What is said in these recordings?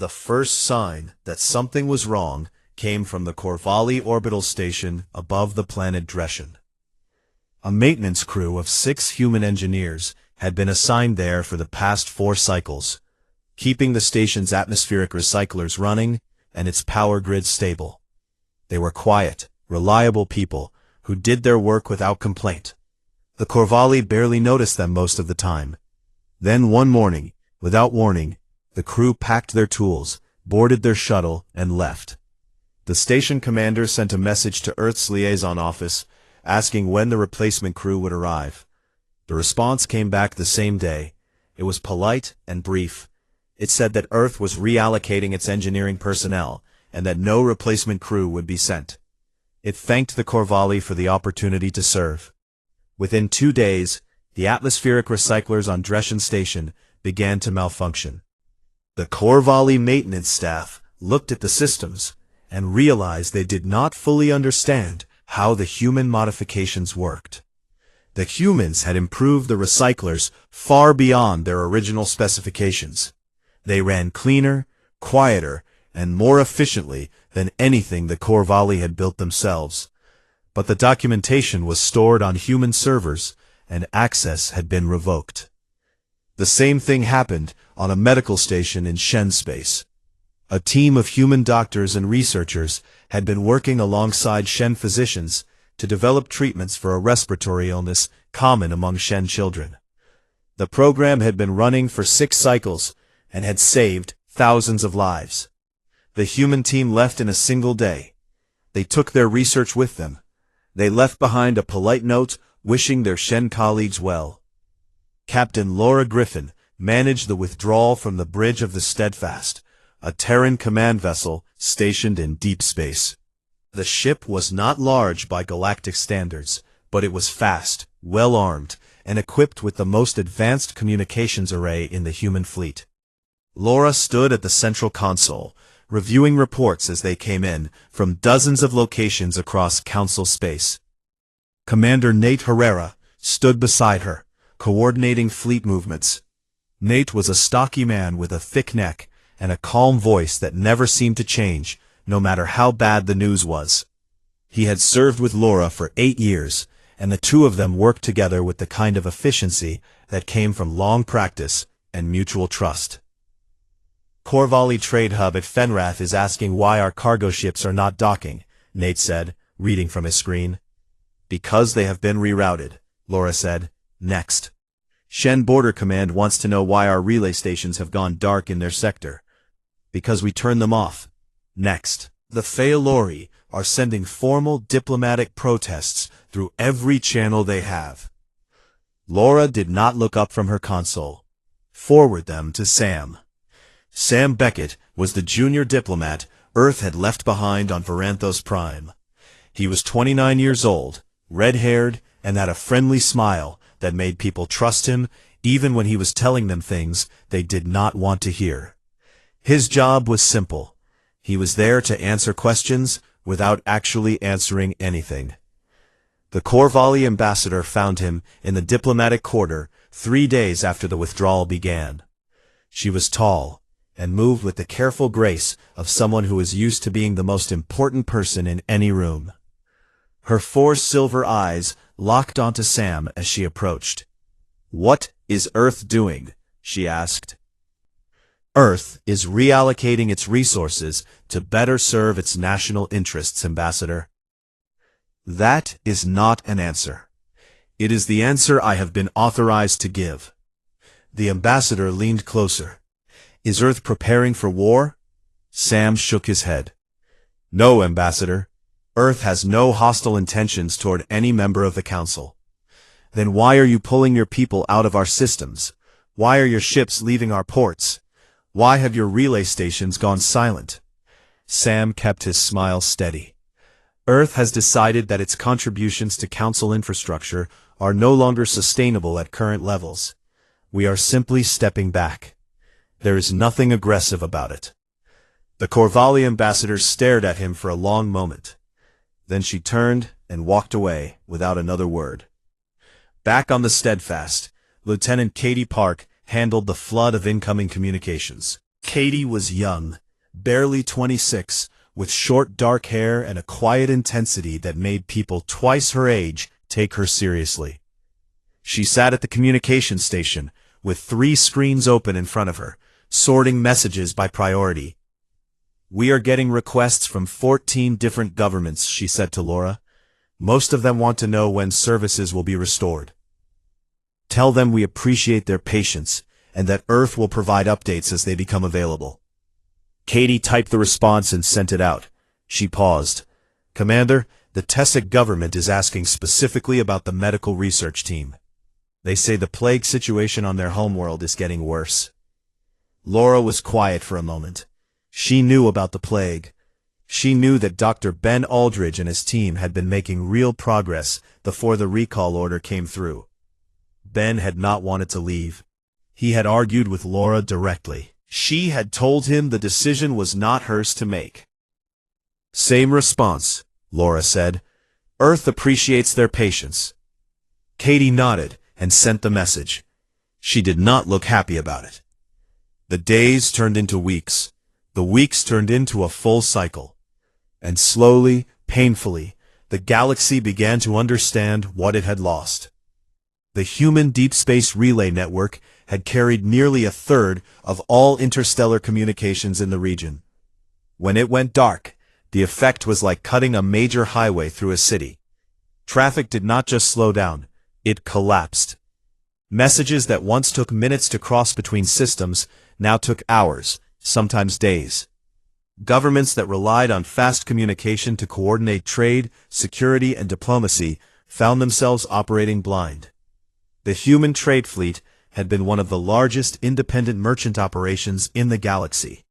The first sign that something was wrong came from the Corvallis orbital station above the planet Dreshen. A maintenance crew of 6 human engineers had been assigned there for the past 4 cycles, keeping the station's atmospheric recyclers running and its power grid stable. They were quiet, reliable people who did their work without complaint. The Corvallis barely noticed them most of the time. Then one morning, without warning, the crew packed their tools, boarded their shuttle, and left. The station commander sent a message to Earth's liaison office, asking when the replacement crew would arrive. The response came back the same day. It was polite and brief. It said that Earth was reallocating its engineering personnel, and that no replacement crew would be sent. It thanked the Corvallis for the opportunity to serve. Within 2 days, the atmospheric recyclers on Dreshen Station began to malfunction. The Corvallis maintenance staff looked at the systems and realized they did not fully understand how the human modifications worked. The humans had improved the recyclers far beyond their original specifications. They ran cleaner, quieter, and more efficiently than anything the Corvallis had built themselves. But the documentation was stored on human servers, and access had been revoked. The same thing happened on a medical station in Shen space. A team of human doctors and researchers had been working alongside Shen physicians to develop treatments for a respiratory illness common among Shen children. The program had been running for 6 cycles and had saved thousands of lives. The human team left in a single day. They took their research with them. They left behind a polite note wishing their Shen colleagues well. Captain Laura Griffin managed the withdrawal from the bridge of the Steadfast, a Terran command vessel stationed in deep space. The ship was not large by galactic standards, but it was fast, well-armed, and equipped with the most advanced communications array in the human fleet. Laura stood at the central console, reviewing reports as they came in from dozens of locations across Council space. Commander Nate Herrera stood beside her, coordinating fleet movements. Nate was a stocky man with a thick neck and a calm voice that never seemed to change, no matter how bad the news was. He had served with Laura for 8 years, and the two of them worked together with the kind of efficiency that came from long practice and mutual trust. Corvallis Trade Hub at Fenrath is asking why our cargo ships are not docking, Nate said, reading from his screen. Because they have been rerouted, Laura said. Next. Shen Border Command wants to know why our relay stations have gone dark in their sector. Because we turned them off. Next. The Faelori are sending formal diplomatic protests through every channel they have. Laura did not look up from her console. Forward them to Sam. Sam Beckett was the junior diplomat Earth had left behind on Varanthos Prime. He was 29 years old, red-haired, and had a friendly smile that made people trust him even when he was telling them things they did not want to hear. His job was simple. He was there to answer questions without actually answering anything. The Corvallis ambassador found him in the diplomatic quarter 3 days after the withdrawal began. She was tall and moved with the careful grace of someone who is used to being the most important person in any room. Her 4 silver eyes locked onto Sam as she approached. "What is Earth doing?" she asked. "Earth is reallocating its resources to better serve its national interests, Ambassador." "That is not an answer. It is the answer I have been authorized to give." The ambassador leaned closer. "Is Earth preparing for war?" Sam shook his head. "No, Ambassador. Earth has no hostile intentions toward any member of the Council." "Then why are you pulling your people out of our systems? Why are your ships leaving our ports? Why have your relay stations gone silent?" Sam kept his smile steady. "Earth has decided that its contributions to Council infrastructure are no longer sustainable at current levels. We are simply stepping back. There is nothing aggressive about it." The Corvallis ambassador stared at him for a long moment. Then she turned and walked away without another word. Back on the Steadfast, Lieutenant Katie Park handled the flood of incoming communications. Katie was young, barely 26, with short dark hair and a quiet intensity that made people twice her age take her seriously. She sat at the communication station, with 3 screens open in front of her, sorting messages by priority. "We are getting requests from 14 different governments," she said to Laura. "Most of them want to know when services will be restored. Tell them we appreciate their patience, and that Earth will provide updates as they become available." Katie typed the response and sent it out. She paused. "Commander, the Tessic government is asking specifically about the medical research team. They say the plague situation on their homeworld is getting worse." Laura was quiet for a moment. She knew about the plague. She knew that Dr. Ben Aldridge and his team had been making real progress before the recall order came through. Ben had not wanted to leave. He had argued with Laura directly. She had told him the decision was not hers to make. "Same response," Laura said. "Earth appreciates their patience." Katie nodded and sent the message. She did not look happy about it. The days turned into weeks. The weeks turned into a full cycle. And slowly, painfully, the galaxy began to understand what it had lost. The human deep space relay network had carried nearly a third of all interstellar communications in the region. When it went dark, the effect was like cutting a major highway through a city. Traffic did not just slow down, it collapsed. Messages that once took minutes to cross between systems now took hours, sometimes days. Governments that relied on fast communication to coordinate trade, security, and diplomacy found themselves operating blind. The human trade fleet had been one of the largest independent merchant operations in the galaxy.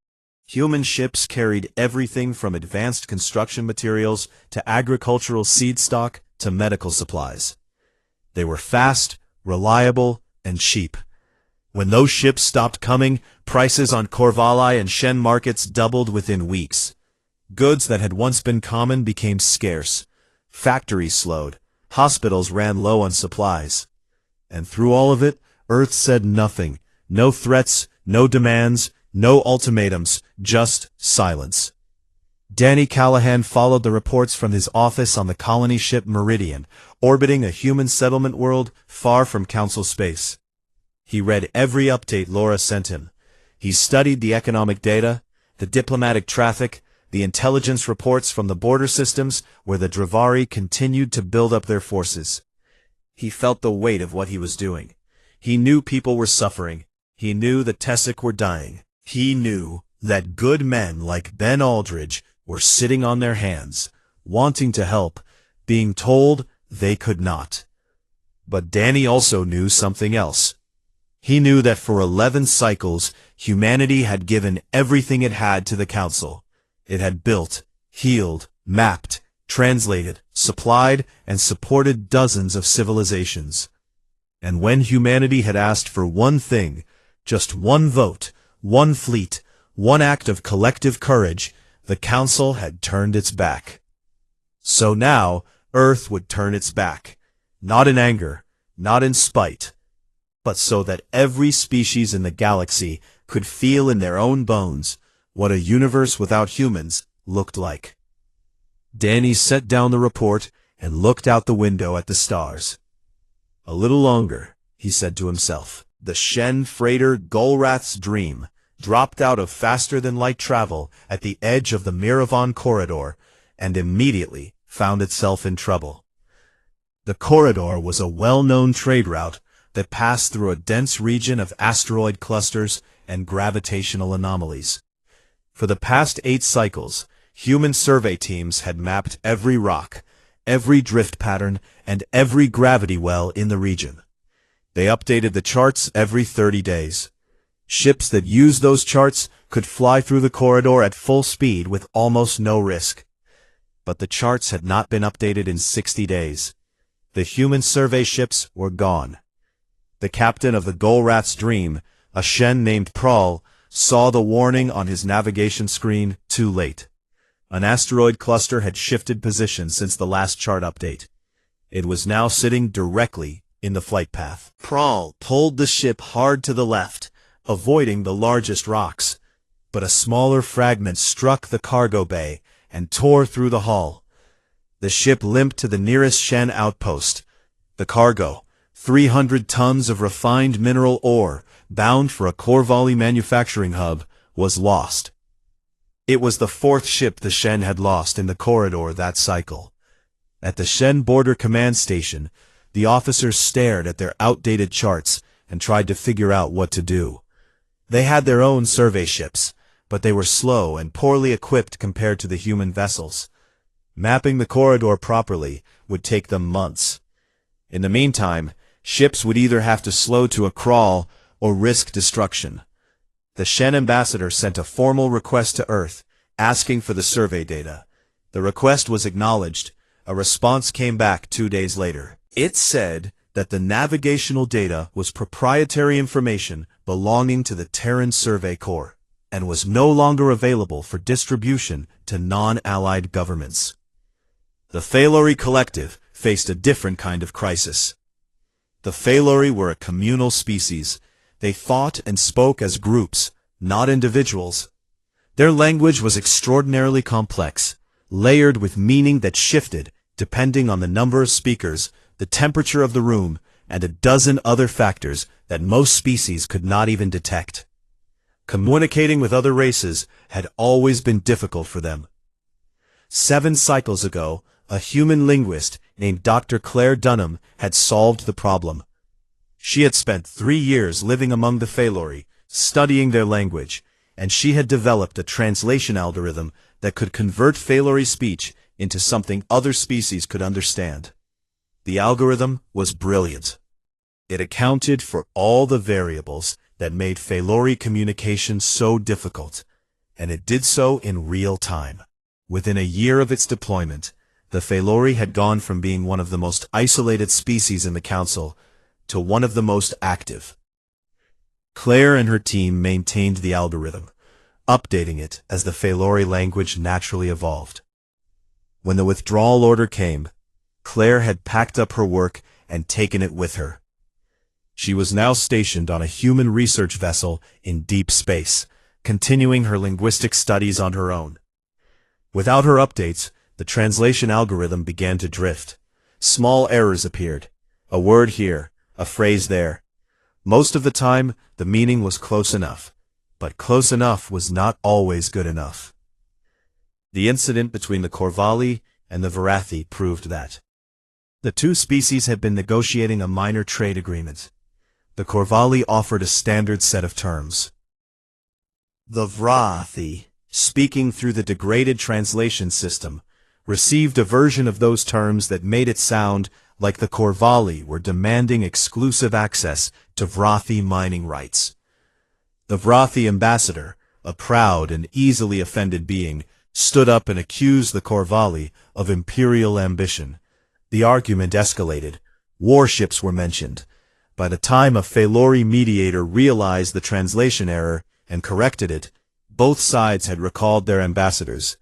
Human ships carried everything from advanced construction materials to agricultural seed stock to medical supplies. They were fast, reliable, and cheap. When those ships stopped coming, prices on Corvalli and Shen markets doubled within weeks. Goods that had once been common became scarce. Factories slowed. Hospitals ran low on supplies. And through all of it, Earth said nothing. No threats, no demands, no ultimatums, just silence. Danny Callahan followed the reports from his office on the colony ship Meridian, orbiting a human settlement world far from Council space. He read every update Laura sent him. He studied the economic data, the diplomatic traffic, the intelligence reports from the border systems where the Dravari continued to build up their forces. He felt the weight of what he was doing. He knew people were suffering. He knew the Tessic were dying. He knew that good men like Ben Aldridge were sitting on their hands, wanting to help, being told they could not. But Danny also knew something else. He knew that for 11 cycles, humanity had given everything it had to the Council. It had built, healed, mapped, translated, supplied, and supported dozens of civilizations. And when humanity had asked for one thing, just one vote, one fleet, one act of collective courage, the Council had turned its back. So now, Earth would turn its back, not in anger, not in spite, but so that every species in the galaxy could feel in their own bones what a universe without humans looked like. Danny set down the report and looked out the window at the stars. "A little longer," he said to himself. The Shen freighter Golrath's Dream dropped out of faster-than-light travel at the edge of the Miravan corridor and immediately found itself in trouble. The corridor was a well-known trade route that passed through a dense region of asteroid clusters and gravitational anomalies. For the past 8 cycles, human survey teams had mapped every rock, every drift pattern, and every gravity well in the region. They updated the charts every 30 days. Ships that used those charts could fly through the corridor at full speed with almost no risk. But the charts had not been updated in 60 days. The human survey ships were gone. The captain of the Golrath's Dream, a Shen named Prahl, saw the warning on his navigation screen too late. An asteroid cluster had shifted position since the last chart update. It was now sitting directly in the flight path. Prahl pulled the ship hard to the left, avoiding the largest rocks, but a smaller fragment struck the cargo bay and tore through the hull. The ship limped to the nearest Shen outpost. The cargo, 300 tons of refined mineral ore, bound for a Corvalli manufacturing hub, was lost. It was the fourth ship the Shen had lost in the corridor that cycle. At the Shen Border Command Station, the officers stared at their outdated charts and tried to figure out what to do. They had their own survey ships, but they were slow and poorly equipped compared to the human vessels. Mapping the corridor properly would take them months. In the meantime, ships would either have to slow to a crawl or risk destruction. The Shen ambassador sent a formal request to Earth, asking for the survey data. The request was acknowledged. A response came back 2 days later. It said that the navigational data was proprietary information belonging to the Terran Survey Corps, and was no longer available for distribution to non-allied governments. The Phalori Collective faced a different kind of crisis. The Phalori were a communal species. They thought and spoke as groups, not individuals. Their language was extraordinarily complex, layered with meaning that shifted depending on the number of speakers, the temperature of the room, and a dozen other factors that most species could not even detect. Communicating with other races had always been difficult for them. 7 cycles ago, a human linguist named Dr. Claire Dunham had solved the problem. She had spent 3 years living among the Phalori, studying their language, and she had developed a translation algorithm that could convert Phalori speech into something other species could understand. The algorithm was brilliant. It accounted for all the variables that made Phalori communication so difficult, and it did so in real time. Within a year of its deployment, the Phalori had gone from being one of the most isolated species in the Council to one of the most active. Claire and her team maintained the algorithm, updating it as the Phalori language naturally evolved. When the withdrawal order came, Claire had packed up her work and taken it with her. She was now stationed on a human research vessel in deep space, continuing her linguistic studies on her own. Without her updates, the translation algorithm began to drift. Small errors appeared. A word here, a phrase there. Most of the time, the meaning was close enough, but close enough was not always good enough. The incident between the Corvalli and the Varathi proved that. The two species had been negotiating a minor trade agreement. The Corvalli offered a standard set of terms. The Varathi, speaking through the degraded translation system, received a version of those terms that made it sound like the Corvalli were demanding exclusive access to Varathi mining rights. The Varathi ambassador, a proud and easily offended being, stood up and accused the Corvalli of imperial ambition. The argument escalated. Warships were mentioned. By the time a Phalori mediator realized the translation error and corrected it, both sides had recalled their ambassadors.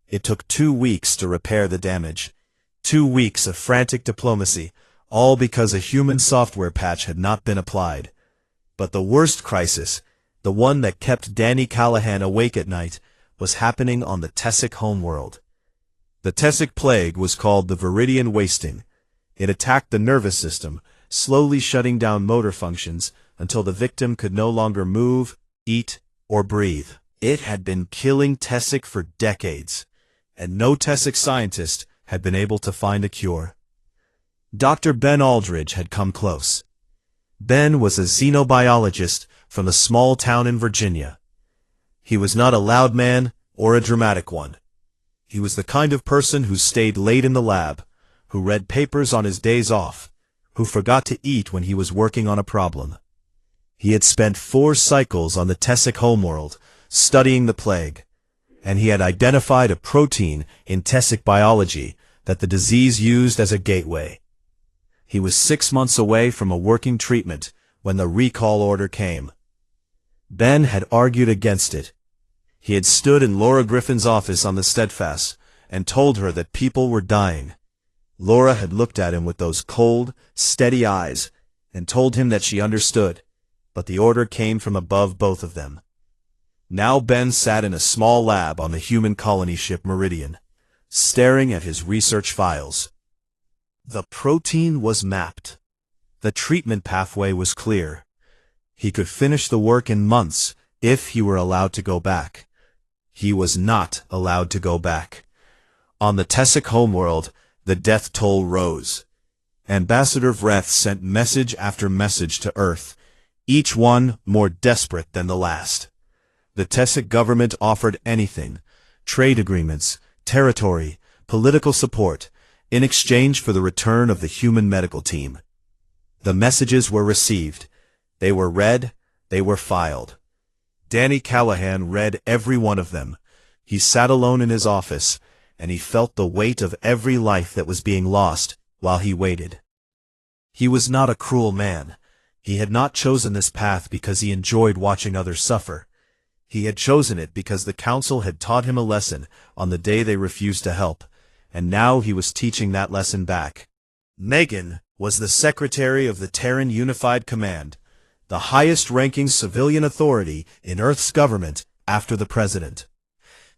It took 2 weeks to repair the damage. 2 weeks of frantic diplomacy, all because a human software patch had not been applied. But the worst crisis, the one that kept Danny Callahan awake at night, was happening on the Tessic homeworld. The Tessic plague was called the Viridian Wasting. It attacked the nervous system, slowly shutting down motor functions until the victim could no longer move, eat, or breathe. It had been killing Tessic for decades, and no Tessic scientist had been able to find a cure. Dr. Ben Aldridge had come close. Ben was a xenobiologist from a small town in Virginia. He was not a loud man or a dramatic one. He was the kind of person who stayed late in the lab, who read papers on his days off, who forgot to eat when he was working on a problem. He had spent 4 cycles on the Tessic homeworld, studying the plague, and he had identified a protein in Tessic biology that the disease used as a gateway. He was 6 months away from a working treatment when the recall order came. Ben had argued against it. He had stood in Laura Griffin's office on the Steadfast and told her that people were dying. Laura had looked at him with those cold, steady eyes and told him that she understood, but the order came from above both of them. Now Ben sat in a small lab on the human colony ship Meridian, staring at his research files. The protein was mapped. The treatment pathway was clear. He could finish the work in months if he were allowed to go back. He was not allowed to go back. On the Tessic homeworld, the death toll rose. Ambassador Vreth sent message after message to Earth, each one more desperate than the last. The Tessic government offered anything: trade agreements, territory, political support, in exchange for the return of the human medical team. The messages were received. They were read. They were filed. Danny Callahan read every one of them. He sat alone in his office, and he felt the weight of every life that was being lost while he waited. He was not a cruel man. He had not chosen this path because he enjoyed watching others suffer. He had chosen it because the Council had taught him a lesson on the day they refused to help, and now he was teaching that lesson back. Megan was the secretary of the Terran Unified Command, the highest-ranking civilian authority in Earth's government after the president.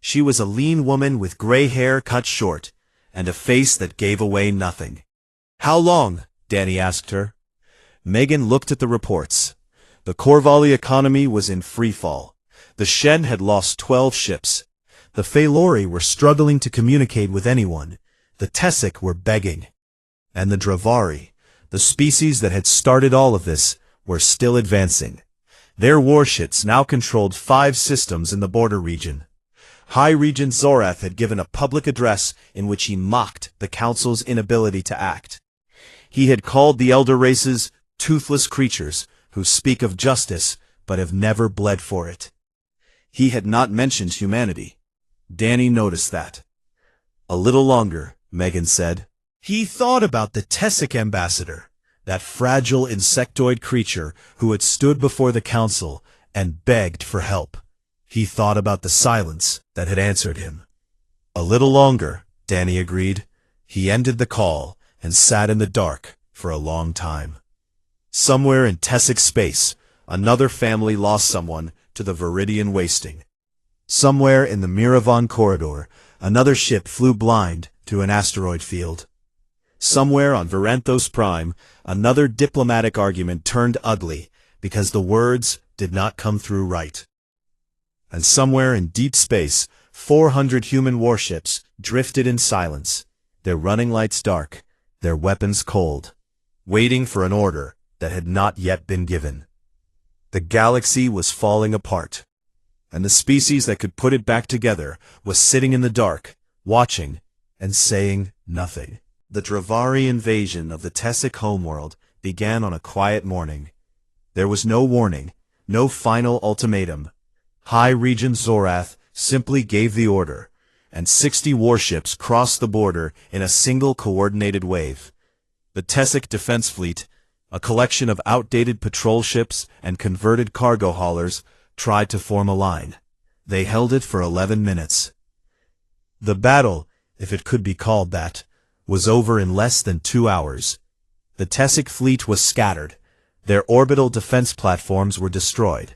She was a lean woman with gray hair cut short, and a face that gave away nothing. "How long?" Danny asked her. Megan looked at the reports. The Corvalli economy was in freefall. The Shen had lost 12 ships. The Phalori were struggling to communicate with anyone. The Tessic were begging. And the Dravari, the species that had started all of this, were still advancing. Their warships now controlled 5 systems in the border region. High Regent Zorath had given a public address in which he mocked the Council's inability to act. He had called the elder races toothless creatures who speak of justice but have never bled for it. He had not mentioned humanity. Danny noticed that. "A little longer," Megan said. He thought about the Tessic ambassador, that fragile insectoid creature who had stood before the Council and begged for help. He thought about the silence that had answered him. "A little longer," Danny agreed. He ended the call and sat in the dark for a long time. Somewhere in Tessic space, another family lost someone to the Viridian wasting. Somewhere in the Miravan corridor, another ship flew blind to an asteroid field. Somewhere on Varanthos Prime, another diplomatic argument turned ugly because the words did not come through right. And somewhere in deep space, 400 human warships drifted in silence, their running lights dark, their weapons cold, waiting for an order that had not yet been given. The galaxy was falling apart, and the species that could put it back together was sitting in the dark, watching and saying nothing. The Dravari invasion of the Tessic homeworld began on a quiet morning. There was no warning, no final ultimatum. High Regent Zorath simply gave the order, and 60 warships crossed the border in a single coordinated wave. The Tessic Defense Fleet, a collection of outdated patrol ships and converted cargo haulers, tried to form a line. They held it for 11 minutes. The battle, if it could be called that, was over in less than 2 hours. The Tessic fleet was scattered. Their orbital defense platforms were destroyed.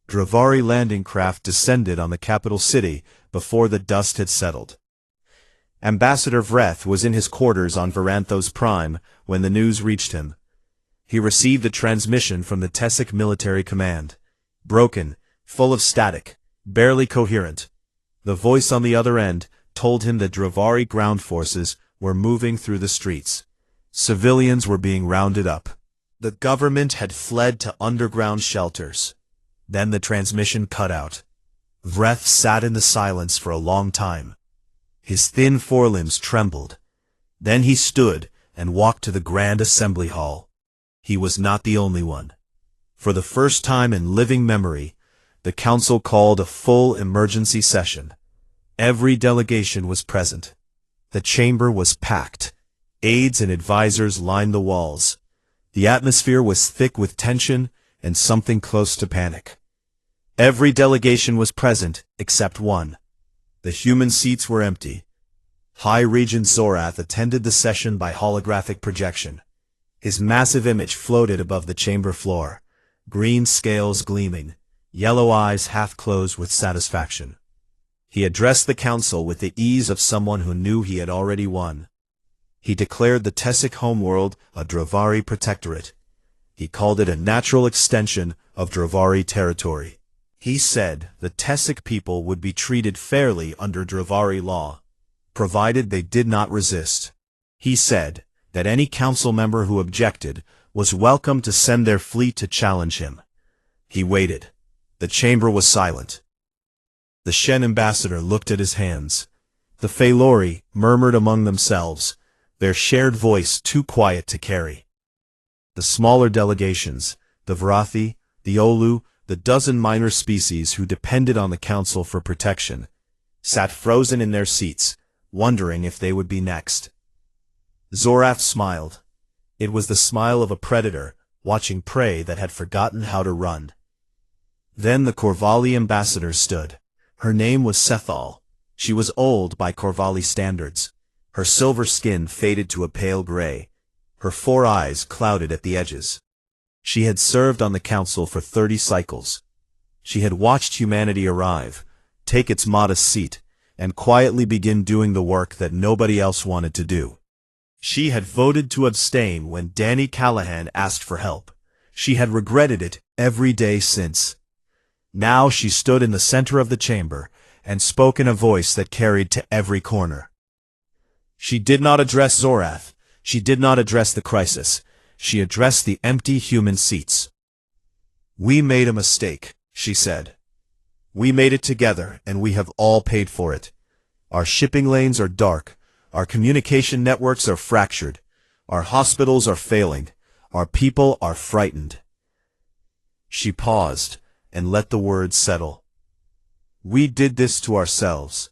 Dravari landing craft descended on the capital city before the dust had settled. Ambassador Vreth was in his quarters on Varanthos Prime when the news reached him. He received a transmission from the Tessic military command. Broken, full of static, barely coherent. The voice on the other end told him that Dravari ground forces were moving through the streets. Civilians were being rounded up. The government had fled to underground shelters. Then the transmission cut out. Vreth sat in the silence for a long time. His thin forelimbs trembled. Then he stood and walked to the Grand Assembly Hall. He was not the only one. For the first time in living memory, the Council called a full emergency session. Every delegation was present. The chamber was packed. Aides and advisors lined the walls. The atmosphere was thick with tension and something close to panic. Every delegation was present except one. The human seats were empty. High Regent Zorath attended the session by holographic projection. His massive image floated above the chamber floor, green scales gleaming. yellow eyes half closed with satisfaction. He addressed the council with the ease of someone who knew he had already won. He declared the Tessic homeworld a Dravari protectorate. He called it a natural extension of Dravari territory. He said the Tessic people would be treated fairly under Dravari law, provided they did not resist. He said that any council member who objected was welcome to send their fleet to challenge him. He waited. The chamber was silent. The Shen ambassador looked at his hands. The Faelori murmured among themselves, their shared voice too quiet to carry. The smaller delegations, the Vrathi, the Olu, the dozen minor species who depended on the council for protection, sat frozen in their seats, wondering if they would be next. Zorath smiled. It was the smile of a predator watching prey that had forgotten how to run. Then the Corvalli ambassador stood. Her name was Sethal. She was old by Corvalli standards. Her silver skin faded to a pale gray. Her 4 eyes clouded at the edges. She had served on the council for 30 cycles. She had watched humanity arrive, take its modest seat, and quietly begin doing the work that nobody else wanted to do. She had voted to abstain when Danny Callahan asked for help. She had regretted it every day since. Now she stood in the center of the chamber and spoke in a voice that carried to every corner. She did not address Zorath. She did not address the crisis. She addressed the empty human seats. "We made a mistake," she said. "We made it together, and we have all paid for it. Our shipping lanes are dark. Our communication networks are fractured. Our hospitals are failing. Our people are frightened." She paused and let the words settle. "We did this to ourselves.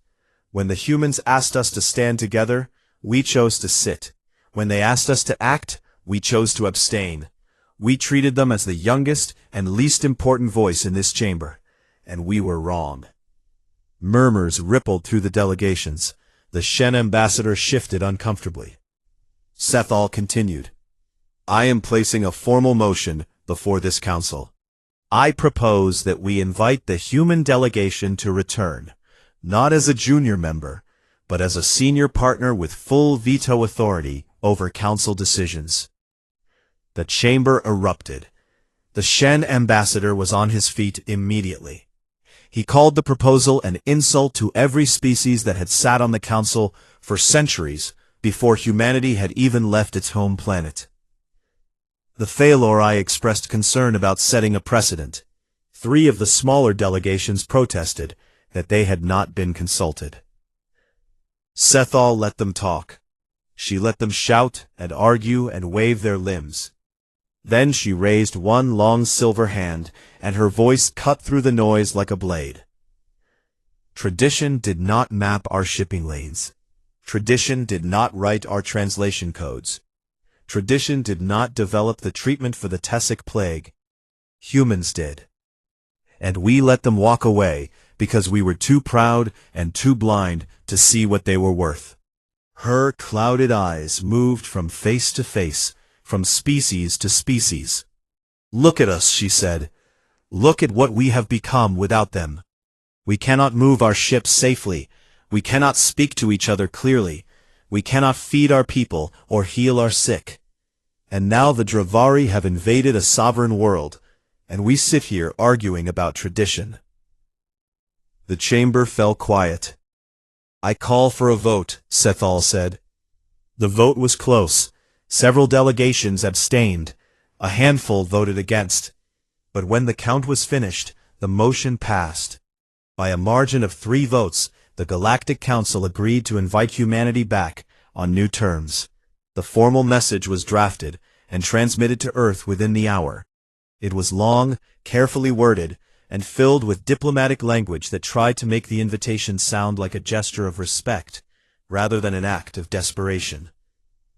When the humans asked us to stand together, we chose to sit. When they asked us to act, we chose to abstain. We treated them as the youngest and least important voice in this chamber, and we were wrong." Murmurs rippled through the delegations. The Shen ambassador shifted uncomfortably. Sethal continued, "I am placing a formal motion before this council. I propose that we invite the human delegation to return, not as a junior member, but as a senior partner with full veto authority over council decisions." The chamber erupted. The Shen ambassador was on his feet immediately. He called the proposal an insult to every species that had sat on the council for centuries before humanity had even left its home planet. The Faelori expressed concern about setting a precedent. 3 of the smaller delegations protested that they had not been consulted. Sethal let them talk. She let them shout and argue and wave their limbs. Then she raised one long silver hand, and her voice cut through the noise like a blade. Tradition did not map our shipping lanes. Tradition did not write our translation codes. Tradition did not develop the treatment for the Tessic plague. Humans did. And we let them walk away because we were too proud and too blind to see what they were worth. Her clouded eyes moved from face to face, from species to species. "Look at us," she said. "Look at what we have become without them. We cannot move our ships safely. We cannot speak to each other clearly. We cannot feed our people or heal our sick. And now the Dravari have invaded a sovereign world, and we sit here arguing about tradition." The chamber fell quiet. "I call for a vote," Sethal said. The vote was close. Several delegations abstained. A handful voted against. But when the count was finished, the motion passed. By a margin of 3 votes, the Galactic Council agreed to invite humanity back on new terms. The formal message was drafted and transmitted to Earth within the hour. It was long, carefully worded, and filled with diplomatic language that tried to make the invitation sound like a gesture of respect, rather than an act of desperation.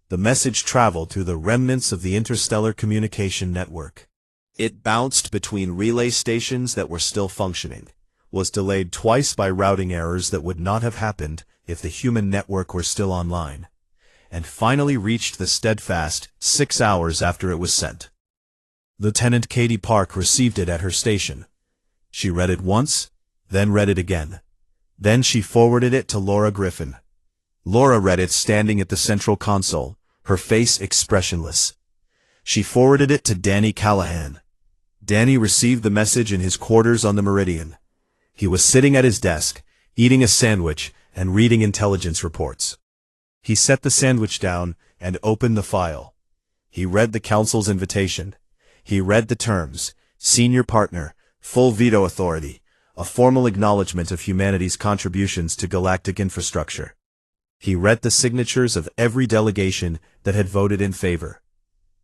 The message traveled through the remnants of the interstellar communication network. It bounced between relay stations that were still functioning, was delayed twice by routing errors that would not have happened if the human network were still online, and finally reached the steadfast 6 hours after it was sent. Lieutenant Katie Park received it at her station. She read it once, then read it again. Then she forwarded it to Laura Griffin. Laura read it standing at the central console, her face expressionless. She forwarded it to Danny Callahan. Danny received the message in his quarters on the Meridian. He was sitting at his desk, eating a sandwich and reading intelligence reports. He set the sandwich down and opened the file. He read the council's invitation. He read the terms: senior partner, full veto authority, a formal acknowledgement of humanity's contributions to galactic infrastructure. He read the signatures of every delegation that had voted in favor.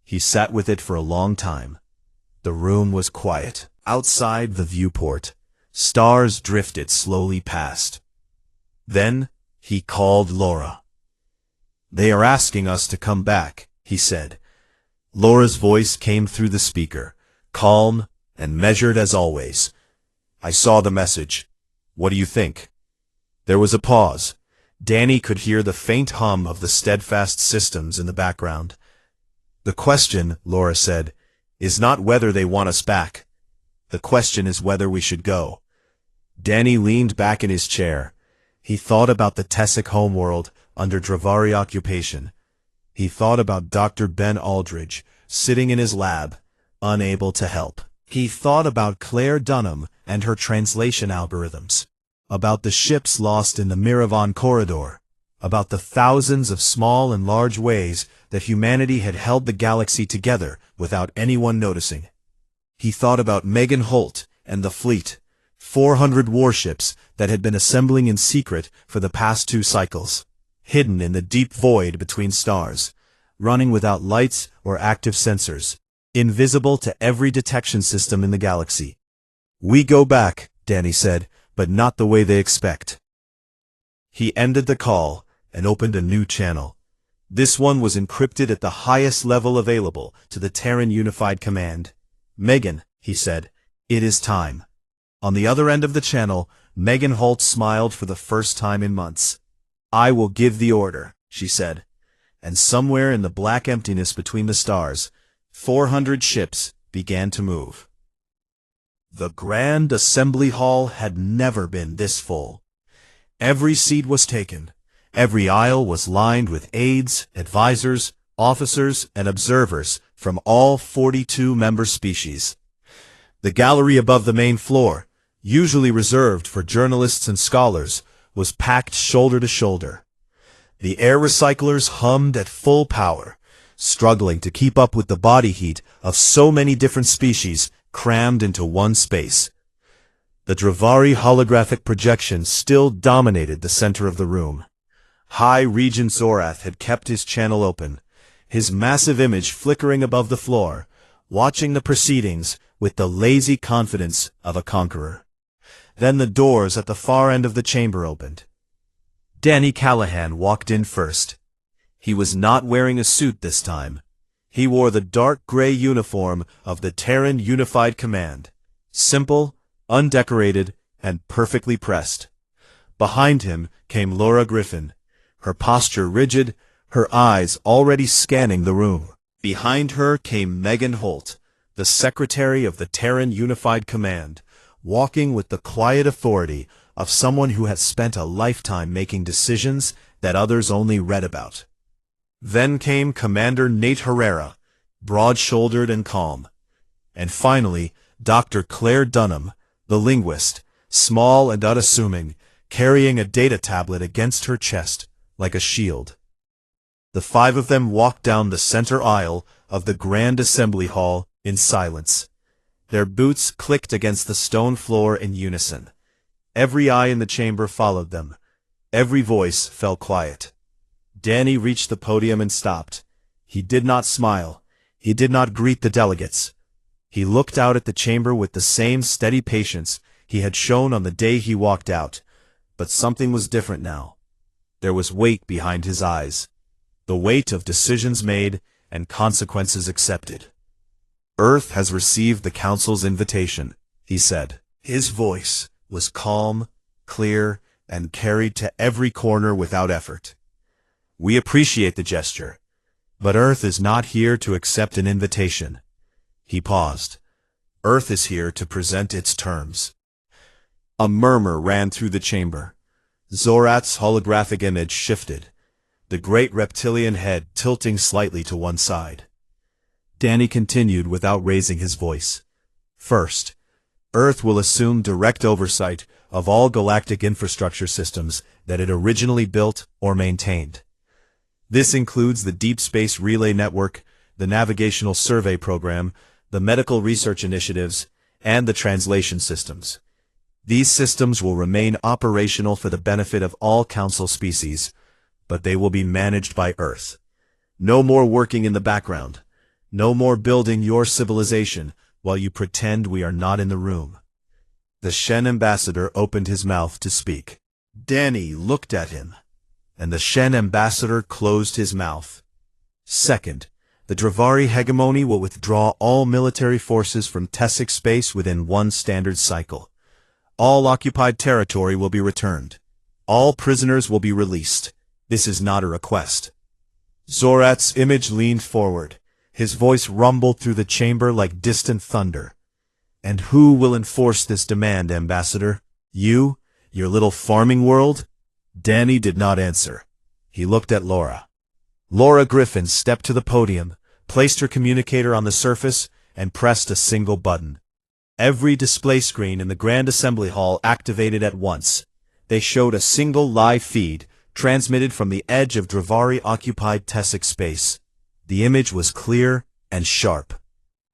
He sat with it for a long time. The room was quiet. Outside the viewport, stars drifted slowly past. Then he called Laura. "They are asking us to come back," he said. Laura's voice came through the speaker, calm and measured as always. "I saw the message. What do you think?" There was a pause. Danny could hear the faint hum of the steadfast systems in the background. "The question," Laura said, "is not whether they want us back. The question is whether we should go." Danny leaned back in his chair. He thought about the Tessic homeworld under Dravari occupation. He thought about Dr. Ben Aldridge, sitting in his lab, unable to help. He thought about Claire Dunham and her translation algorithms, about the ships lost in the Miravan corridor, about the thousands of small and large ways that humanity had held the galaxy together without anyone noticing. He thought about Megan Holt and the fleet, 400 warships that had been assembling in secret for the past 2 cycles, hidden in the deep void between stars, running without lights or active sensors, invisible to every detection system in the galaxy. "We go back," Danny said, "but not the way they expect." He ended the call and opened a new channel. This one was encrypted at the highest level available to the Terran Unified Command. "Megan," he said, "it is time." On the other end of the channel, Megan Holt smiled for the first time in months. "I will give the order," she said. And somewhere in the black emptiness between the stars, 400 ships began to move. The Grand Assembly Hall had never been this full. Every seat was taken. Every aisle was lined with aides, advisors, officers, and observers from all 42 member species. The gallery above the main floor, usually reserved for journalists and scholars, was packed shoulder to shoulder. The air recyclers hummed at full power, struggling to keep up with the body heat of so many different species crammed into one space. The Dravari holographic projection still dominated the center of the room. High Regent Zorath had kept his channel open, his massive image flickering above the floor, watching the proceedings with the lazy confidence of a conqueror. Then the doors at the far end of the chamber opened. Danny Callahan walked in first. He was not wearing a suit this time. He wore the dark gray uniform of the Terran Unified Command, simple, undecorated, and perfectly pressed. Behind him came Laura Griffin, her posture rigid, her eyes already scanning the room. Behind her came Megan Holt, the secretary of the Terran Unified Command, walking with the quiet authority of someone who has spent a lifetime making decisions that others only read about. Then came Commander Nate Herrera, broad-shouldered and calm. And finally, Dr. Claire Dunham, the linguist, small and unassuming, carrying a data tablet against her chest like a shield. The 5 of them walked down the center aisle of the Grand Assembly Hall in silence. Their boots clicked against the stone floor in unison. Every eye in the chamber followed them. Every voice fell quiet. Danny reached the podium and stopped. He did not smile. He did not greet the delegates. He looked out at the chamber with the same steady patience he had shown on the day he walked out. But something was different now. There was weight behind his eyes. The weight of decisions made and consequences accepted. "Earth has received the Council's invitation," he said. His voice was calm, clear, and carried to every corner without effort. "We appreciate the gesture, but Earth is not here to accept an invitation." He paused. "Earth is here to present its terms." A murmur ran through the chamber. Zorat's holographic image shifted, the great reptilian head tilting slightly to one side. Danny continued without raising his voice. First, Earth will assume direct oversight of all galactic infrastructure systems that it originally built or maintained. This includes the Deep Space Relay Network, the Navigational Survey Program, the Medical Research Initiatives, and the translation systems. These systems will remain operational for the benefit of all Council species, but they will be managed by Earth. No more working in the background. No more building your civilization while you pretend we are not in the room. The Shen ambassador opened his mouth to speak. Danny looked at him, and the Shen ambassador closed his mouth. Second, the Dravari hegemony will withdraw all military forces from Tessic space within one standard cycle. All occupied territory will be returned. All prisoners will be released. This is not a request. Zorat's image leaned forward. His voice rumbled through the chamber like distant thunder. And who will enforce this demand, Ambassador? You? Your little farming world? Danny did not answer. He looked at Laura. Laura Griffin stepped to the podium, placed her communicator on the surface, and pressed a single button. Every display screen in the Grand Assembly Hall activated at once. They showed a single live feed, transmitted from the edge of Dravari-occupied Tessic space. The image was clear and sharp.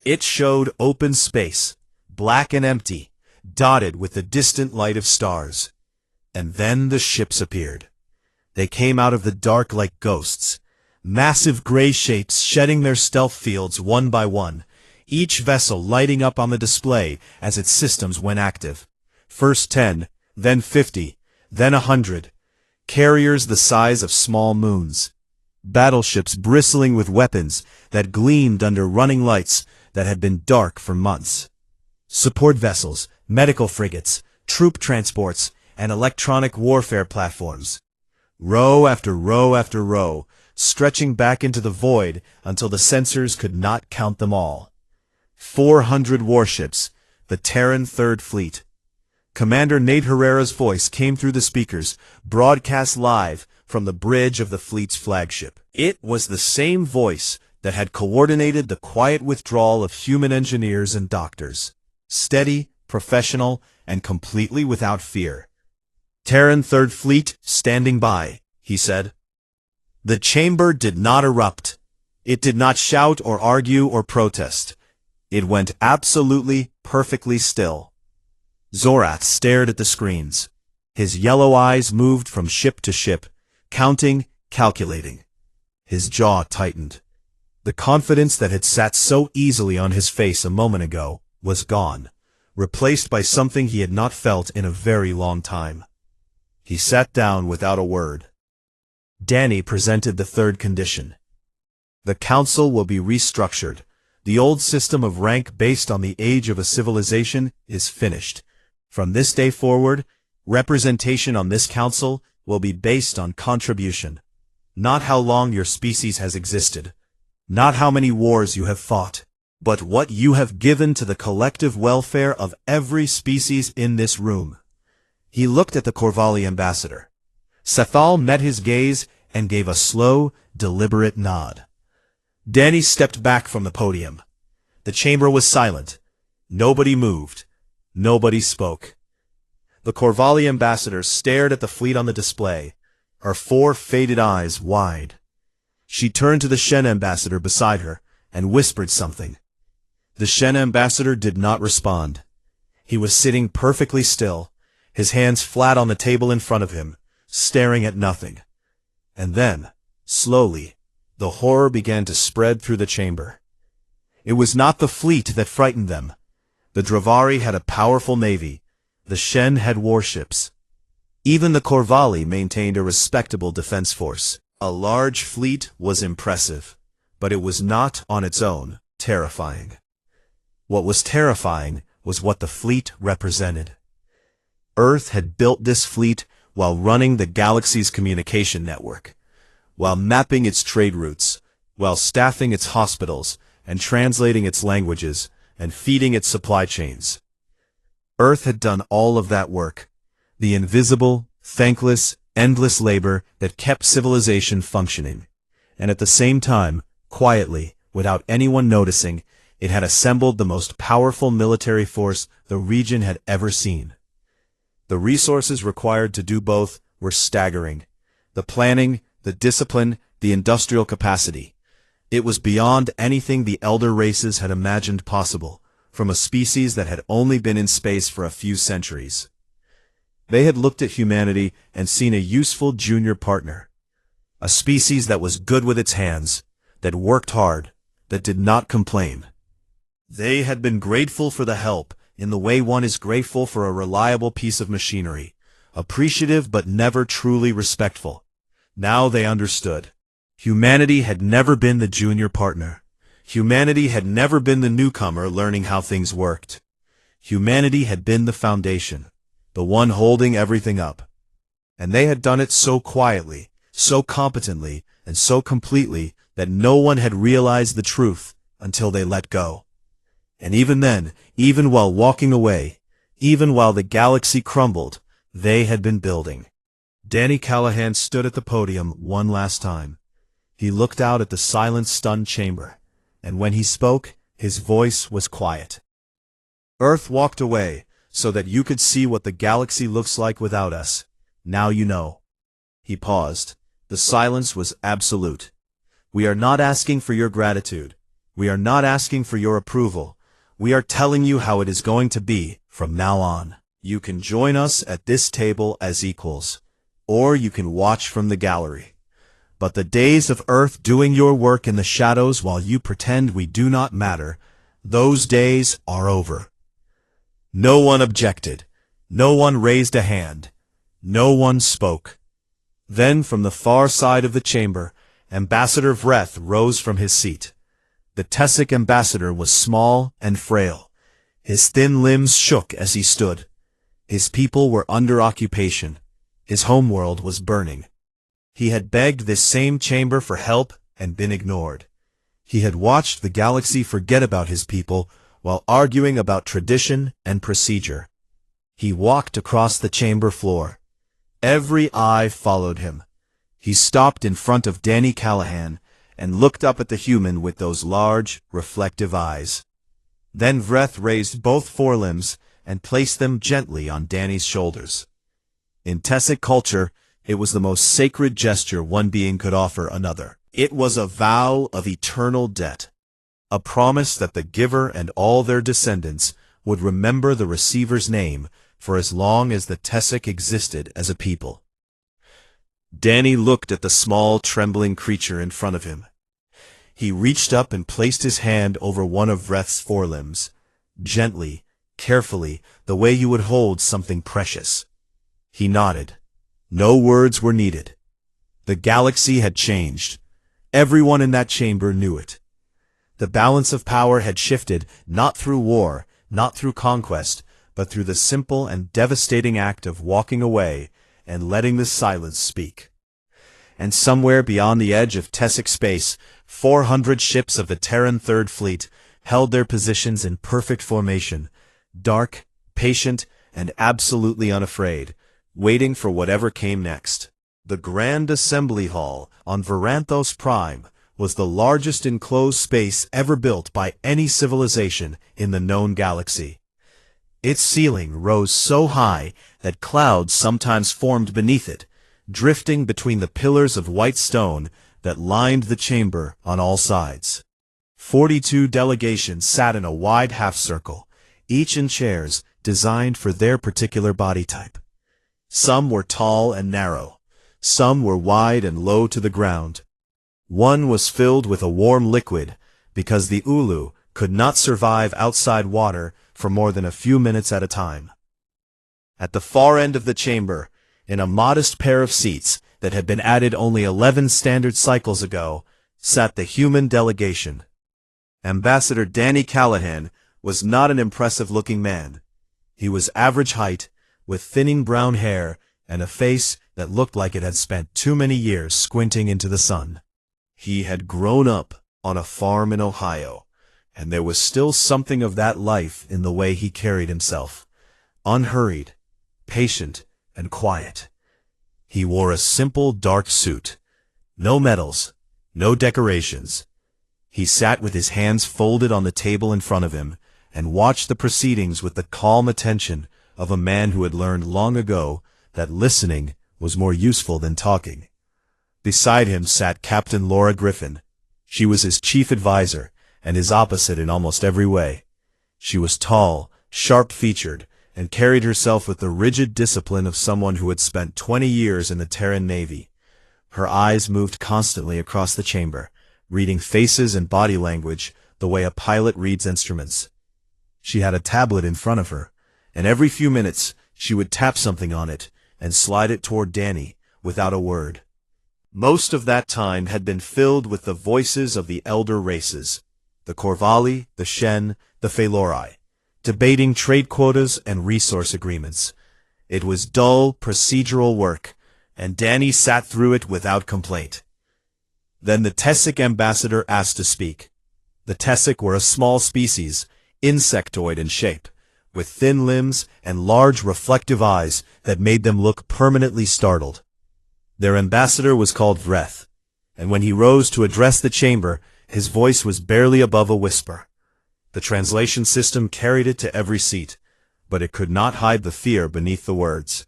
It showed open space, black and empty, dotted with the distant light of stars. And then the ships appeared. They came out of the dark like ghosts, massive gray shapes shedding their stealth fields one by one, each vessel lighting up on the display as its systems went active. First 10, then 50, then 100. Carriers the size of small moons. Battleships bristling with weapons that gleamed under running lights that had been dark for months. Support vessels, medical frigates, troop transports, and electronic warfare platforms. Row after row after row, stretching back into the void until the sensors could not count them all. 400 warships, the Terran Third Fleet. Commander Nate Herrera's voice came through the speakers, broadcast live from the bridge of the fleet's flagship. It was the same voice that had coordinated the quiet withdrawal of human engineers and doctors. Steady, professional, and completely without fear. Terran Third Fleet standing by, he said. The chamber did not erupt. It did not shout or argue or protest. It went absolutely, perfectly still. Zorat stared at the screens. His yellow eyes moved from ship to ship, counting, calculating. His jaw tightened. The confidence that had sat so easily on his face a moment ago was gone, replaced by something he had not felt in a very long time. He sat down without a word. Danny presented the third condition. The Council will be restructured. The old system of rank based on the age of a civilization is finished. From this day forward, representation on this council will be based on contribution. Not how long your species has existed, not how many wars you have fought, but what you have given to the collective welfare of every species in this room. He looked at the Corvalli ambassador. Sethal met his gaze and gave a slow, deliberate nod. Danny stepped back from the podium. The chamber was silent. Nobody moved. Nobody spoke. The Corvalli ambassador stared at the fleet on the display, her 4 faded eyes wide. She turned to the Shen ambassador beside her and whispered something. The Shen ambassador did not respond. He was sitting perfectly still, his hands flat on the table in front of him, staring at nothing. And then, slowly, the horror began to spread through the chamber. It was not the fleet that frightened them. The Dravari had a powerful navy. The Shen had warships. Even the Corvalli maintained a respectable defense force. A large fleet was impressive, but it was not, on its own, terrifying. What was terrifying was what the fleet represented. Earth had built this fleet while running the galaxy's communication network, while mapping its trade routes, while staffing its hospitals and translating its languages and feeding its supply chains. Earth had done all of that work. The invisible, thankless, endless labor that kept civilization functioning. And at the same time, quietly, without anyone noticing, it had assembled the most powerful military force the region had ever seen. The resources required to do both were staggering. The planning, the discipline, the industrial capacity. It was beyond anything the elder races had imagined possible, from a species that had only been in space for a few centuries. They had looked at humanity and seen a useful junior partner. A species that was good with its hands, that worked hard, that did not complain. They had been grateful for the help, in the way one is grateful for a reliable piece of machinery, appreciative but never truly respectful. Now they understood. Humanity had never been the junior partner. Humanity had never been the newcomer learning how things worked. Humanity had been the foundation, the one holding everything up. And they had done it so quietly, so competently, and so completely that no one had realized the truth until they let go. And even then, even while walking away, even while the galaxy crumbled, they had been building. Danny Callahan stood at the podium one last time. He looked out at the silent, stunned chamber, and when he spoke, his voice was quiet. Earth walked away, so that you could see what the galaxy looks like without us. Now you know. He paused. The silence was absolute. We are not asking for your gratitude. We are not asking for your approval. We are telling you how it is going to be from now on. You can join us at this table as equals, or you can watch from the gallery. But the days of Earth doing your work in the shadows while you pretend we do not matter, those days are over. No one objected. No one raised a hand. No one spoke. Then from the far side of the chamber, Ambassador Vreth rose from his seat. The Tessic ambassador was small and frail. His thin limbs shook as he stood. His people were under occupation. His homeworld was burning. He had begged this same chamber for help and been ignored. He had watched the galaxy forget about his people while arguing about tradition and procedure. He walked across the chamber floor. Every eye followed him. He stopped in front of Danny Callahan and looked up at the human with those large, reflective eyes. Then Vreth raised both forelimbs and placed them gently on Danny's shoulders. In Tessic culture, it was the most sacred gesture one being could offer another. It was a vow of eternal debt, a promise that the giver and all their descendants would remember the receiver's name for as long as the Tessic existed as a people. Danny looked at the small, trembling creature in front of him. He reached up and placed his hand over one of Vreth's forelimbs, gently, carefully, the way you would hold something precious. He nodded. No words were needed. The galaxy had changed. Everyone in that chamber knew it. The balance of power had shifted, not through war, not through conquest, but through the simple and devastating act of walking away and letting the silence speak. And somewhere beyond the edge of Tessic space, 400 ships of the Terran Third Fleet held their positions in perfect formation, dark, patient, and absolutely unafraid, waiting for whatever came next. The Grand Assembly Hall on Varanthos Prime was the largest enclosed space ever built by any civilization in the known galaxy. Its ceiling rose so high that clouds sometimes formed beneath it, drifting between the pillars of white stone that lined the chamber on all sides. 42 delegations sat in a wide half-circle, each in chairs designed for their particular body type. Some were tall and narrow. Some were wide and low to the ground. One was filled with a warm liquid, because the Ulu could not survive outside water for more than a few minutes at a time. At the far end of the chamber, in a modest pair of seats that had been added only 11 standard cycles ago, sat the human delegation. Ambassador Danny Callahan was not an impressive-looking man. He was average height, with thinning brown hair and a face that looked like it had spent too many years squinting into the sun. He had grown up on a farm in Ohio, and there was still something of that life in the way he carried himself. unhurried, patient, and quiet. He wore a simple dark suit. No medals, no decorations. He sat with his hands folded on the table in front of him and watched the proceedings with the calm attention of a man who had learned long ago that listening was more useful than talking. Beside him sat Captain Laura Griffin. She was his chief advisor and his opposite in almost every way. She was tall, sharp-featured, and carried herself with the rigid discipline of someone who had spent 20 years in the Terran Navy. Her eyes moved constantly across the chamber, reading faces and body language the way a pilot reads instruments. She had a tablet in front of her, and every few minutes she would tap something on it and slide it toward Danny without a word. Most of that time had been filled with the voices of the elder races, the Corvalli, the Shen, the Phalori, debating trade quotas and resource agreements. It was dull, procedural work, and Danny sat through it without complaint. Then the Tessic ambassador asked to speak. The Tessic were a small species, insectoid in shape, with thin limbs and large reflective eyes that made them look permanently startled. Their ambassador was called Vreth, and when he rose to address the chamber, his voice was barely above a whisper. The translation system carried it to every seat, but it could not hide the fear beneath the words.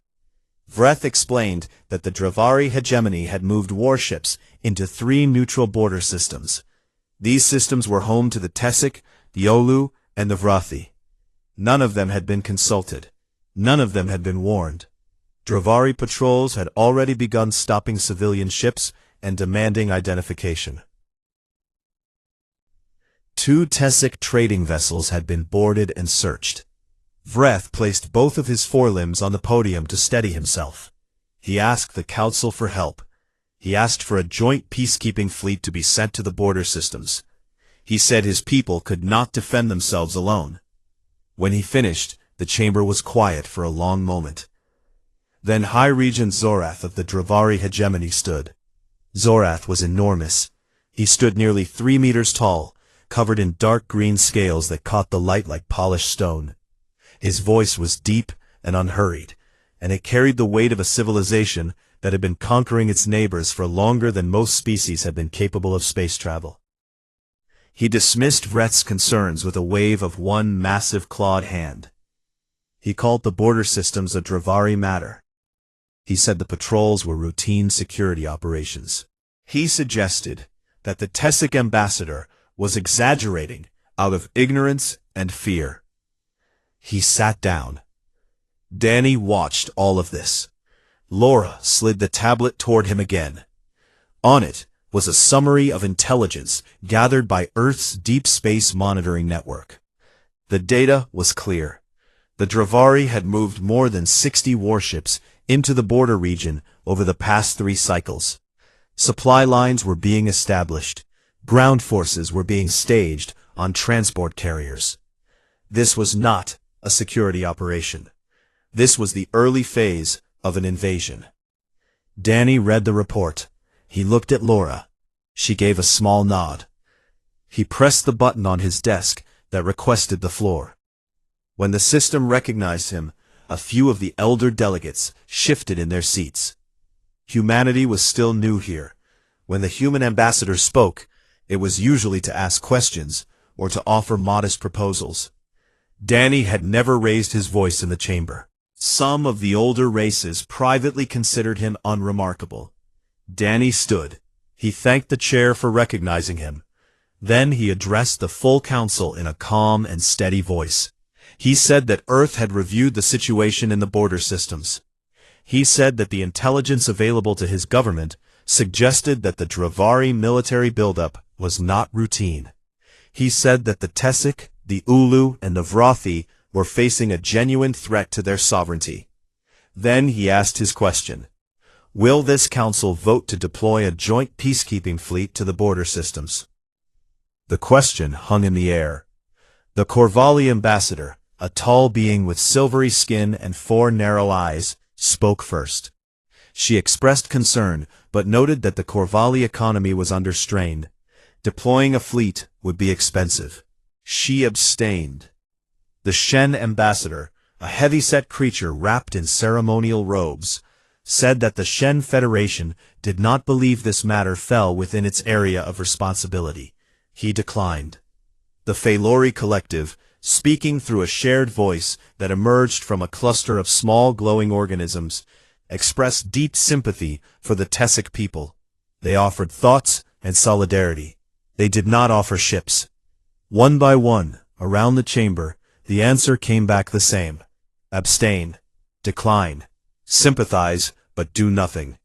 Vreth explained that the Dravari hegemony had moved warships into 3 neutral border systems. These systems were home to the Tessic, the Olu, and the Vrathi. None of them had been consulted. None of them had been warned. Dravari patrols had already begun stopping civilian ships and demanding identification. 2 Tessic trading vessels had been boarded and searched. Vreth placed both of his forelimbs on the podium to steady himself. He asked the council for help. He asked for a joint peacekeeping fleet to be sent to the border systems. He said his people could not defend themselves alone. When he finished, the chamber was quiet for a long moment. Then High Regent Zorath of the Dravari hegemony stood. Zorath was enormous. He stood nearly 3 meters tall, covered in dark green scales that caught the light like polished stone. His voice was deep and unhurried, and it carried the weight of a civilization that had been conquering its neighbors for longer than most species had been capable of space travel. He dismissed Vreth's concerns with a wave of one massive clawed hand. He called the border systems a Dravari matter. He said the patrols were routine security operations. He suggested that the Tessic ambassador was exaggerating out of ignorance and fear. He sat down. Danny watched all of this. Laura slid the tablet toward him again. On it was a summary of intelligence gathered by Earth's Deep Space Monitoring Network. The data was clear. The Dravari had moved more than 60 warships into the border region over the past 3 cycles. Supply lines were being established. Ground forces were being staged on transport carriers. This was not a security operation. This was the early phase of an invasion. Danny read the report. He looked at Laura. She gave a small nod. He pressed the button on his desk that requested the floor. When the system recognized him, a few of the elder delegates shifted in their seats. Humanity was still new here. When the human ambassador spoke, it was usually to ask questions or to offer modest proposals. Danny had never raised his voice in the chamber. Some of the older races privately considered him unremarkable. Danny stood. He thanked the chair for recognizing him. Then he addressed the full council in a calm and steady voice. He said that Earth had reviewed the situation in the border systems. He said that the intelligence available to his government suggested that the Dravari military buildup was not routine. He said that the Tessic, the Ulu, and the Vrathi were facing a genuine threat to their sovereignty. Then he asked his question. Will this council vote to deploy a joint peacekeeping fleet to the border systems? The question hung in the air. The Corvalli ambassador, a tall being with silvery skin and 4 narrow eyes, spoke first. She expressed concern, but noted that the Corvalli economy was under strain. Deploying a fleet would be expensive. She abstained. The Shen ambassador, a heavy-set creature wrapped in ceremonial robes, said that the Shen Federation did not believe this matter fell within its area of responsibility. He declined. The Phalori Collective, speaking through a shared voice that emerged from a cluster of small glowing organisms, expressed deep sympathy for the Tessic people. They offered thoughts and solidarity. They did not offer ships. One by one, around the chamber, the answer came back the same. Abstain. Decline. Sympathize, but do nothing.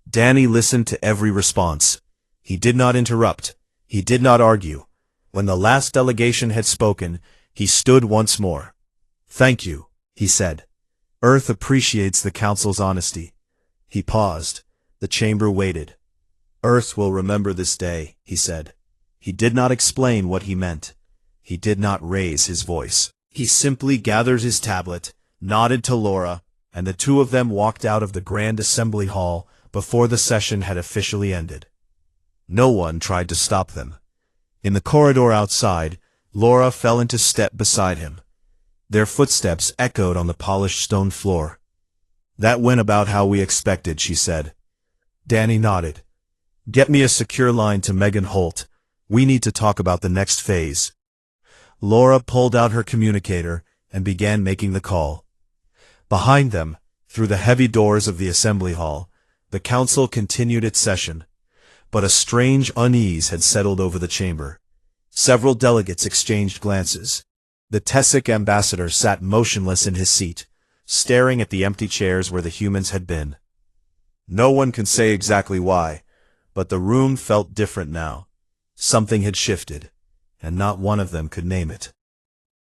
Danny listened to every response. He did not interrupt. He did not argue. When the last delegation had spoken, he stood once more. "Thank you," he said. "Earth appreciates the Council's honesty." He paused. The chamber waited. "Earth will remember this day," he said. He did not explain what he meant. He did not raise his voice. He simply gathered his tablet, nodded to Laura, and the two of them walked out of the Grand Assembly Hall before the session had officially ended. No one tried to stop them. In the corridor outside, Laura fell into step beside him. Their footsteps echoed on the polished stone floor. "That went about how we expected," she said. Danny nodded. "Get me a secure line to Megan Holt. We need to talk about the next phase." Laura pulled out her communicator and began making the call. Behind them, through the heavy doors of the assembly hall, the council continued its session. But a strange unease had settled over the chamber. Several delegates exchanged glances. The Tessic ambassador sat motionless in his seat, staring at the empty chairs where the humans had been. No one can say exactly why, but the room felt different now. Something had shifted, and not one of them could name it.